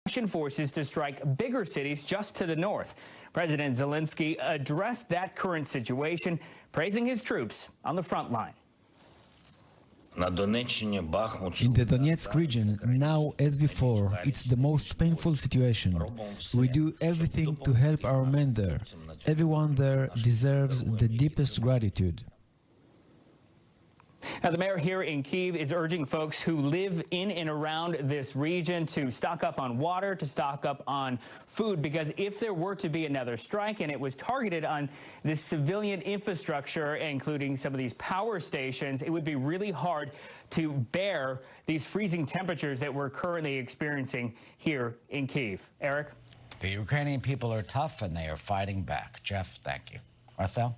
Russian forces to strike bigger cities just to the north. President Zelensky addressed that current situation, praising his troops on the front line. In the Donetsk region, now as before, it's the most painful situation. We do everything to help our men there. Everyone there deserves the deepest gratitude. Now, the mayor here in Kyiv is urging folks who live in and around this region to stock up on water, to stock up on food, because if there were to be another strike and it was targeted on this civilian infrastructure, including some of these power stations, it would be really hard to bear these freezing temperatures that we're currently experiencing here in Kyiv. Eric? The Ukrainian people are tough and they are fighting back. Jeff, thank you. Marthel?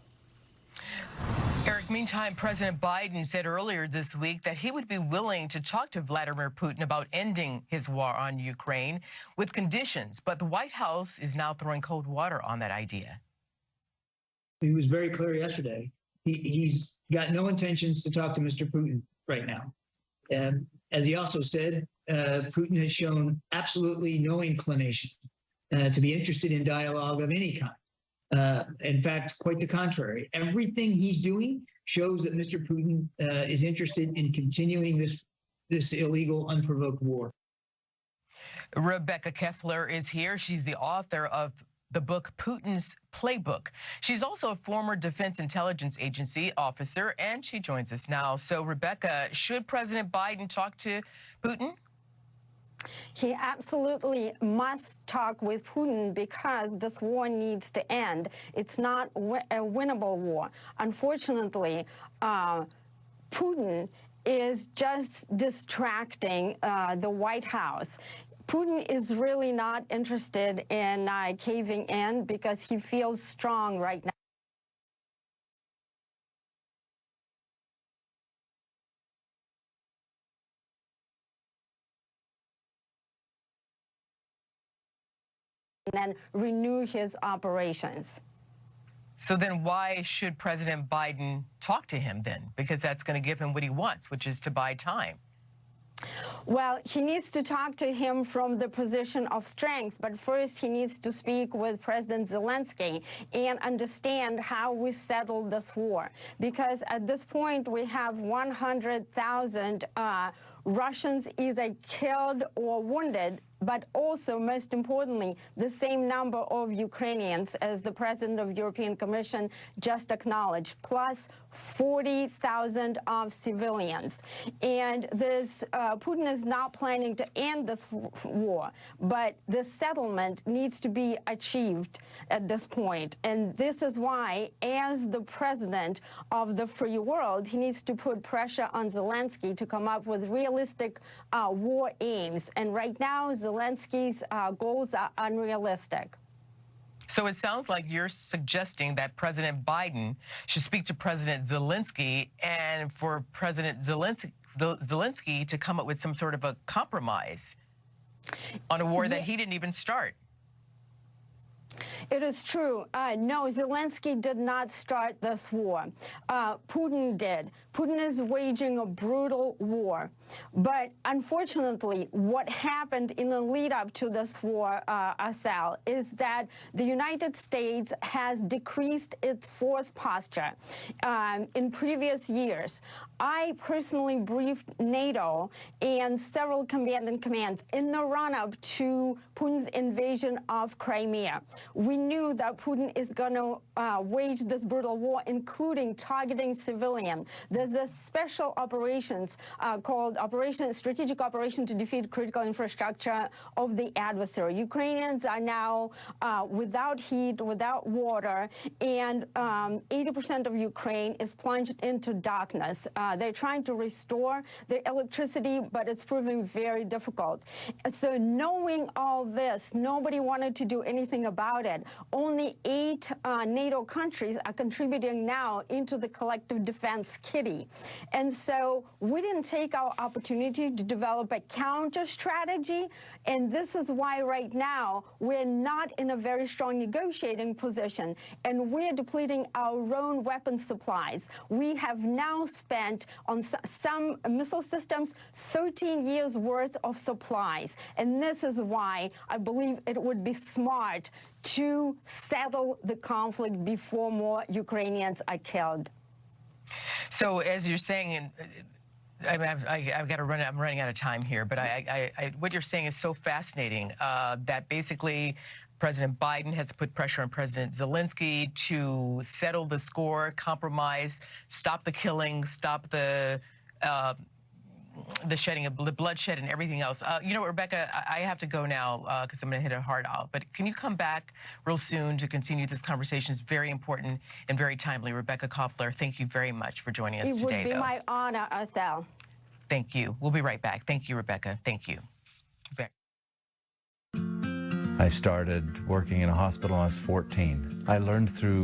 Eric, meantime, President Biden said earlier this week that he would be willing to talk to Vladimir Putin about ending his war on Ukraine with conditions, but the White House is now throwing cold water on that idea. He was very clear yesterday. He's got no intentions to talk to Mr. Putin right now. And as he also said, Putin has shown absolutely no inclination to be interested in dialogue of any kind. In fact, quite the contrary. Everything he's doing shows that Mr. Putin is interested in continuing this illegal, unprovoked war. Rebecca Keffler is here. She's the author of the book Putin's Playbook. She's also a former Defense Intelligence Agency officer, and she joins us now. So, Rebecca, should President Biden talk to Putin? He absolutely must talk with Putin because this war needs to end. It's not a winnable war. Unfortunately, Putin is just distracting the White House. Putin is really not interested in caving in because he feels strong right now. And then renew his operations. So then why should President Biden talk to him then? Because that's going to give him what he wants, which is to buy time. Well, he needs to talk to him from the position of strength, but first he needs to speak with President Zelensky and understand how we settle this war. Because at this point, we have 100,000 Russians either killed or wounded, but also, most importantly, the same number of Ukrainians, as the President of the European Commission just acknowledged, plus 40,000 of civilians. And this Putin is not planning to end this war, but the settlement needs to be achieved at this point. And this is why, as the president of the free world, he needs to put pressure on Zelensky to come up with realistic war aims. And right now, Zelensky's goals are unrealistic. So it sounds like you're suggesting that President Biden should speak to President Zelensky and for President Zelensky to come up with some sort of a compromise on a war that he didn't even start. It is true. No, Zelensky did not start this war. Putin did. Putin is waging a brutal war. But unfortunately, what happened in the lead up to this war, Athel, is that the United States has decreased its force posture in previous years. I personally briefed NATO and several combatant commands in the run-up to Putin's invasion of Crimea. We knew that Putin is going to wage this brutal war, including targeting civilians. There's this special operations called Strategic Operation to Defeat Critical Infrastructure of the Adversary. Ukrainians are now without heat, without water, and 80% of Ukraine is plunged into darkness. They're trying to restore their electricity, but it's proving very difficult. So knowing all this, nobody wanted to do anything about it. only 8 NATO countries are contributing now into the collective defense kitty. And so we didn't take our opportunity to develop a counter strategy. And this is why right now we're not in a very strong negotiating position, and we're depleting our own weapons supplies. We have now spent on some missile systems 13 years worth of supplies. And this is why I believe it would be smart to settle the conflict before more Ukrainians are killed. So as you're saying, I've got to run. I'm running out of time here, but what you're saying is so fascinating that basically President Biden has to put pressure on President Zelensky to settle the score, compromise, stop the killing, stop the shedding of the bloodshed and everything else. You know, Rebecca, I have to go now because I'm going to hit a hard out. But can you come back real soon to continue this conversation? It's very important and very timely. Rebecca Koffler, thank you very much for joining us today. It would be my honor, Ethel. Thank you. We'll be right back. Thank you, Rebecca. Thank you. I started working in a hospital when I was 14. I learned through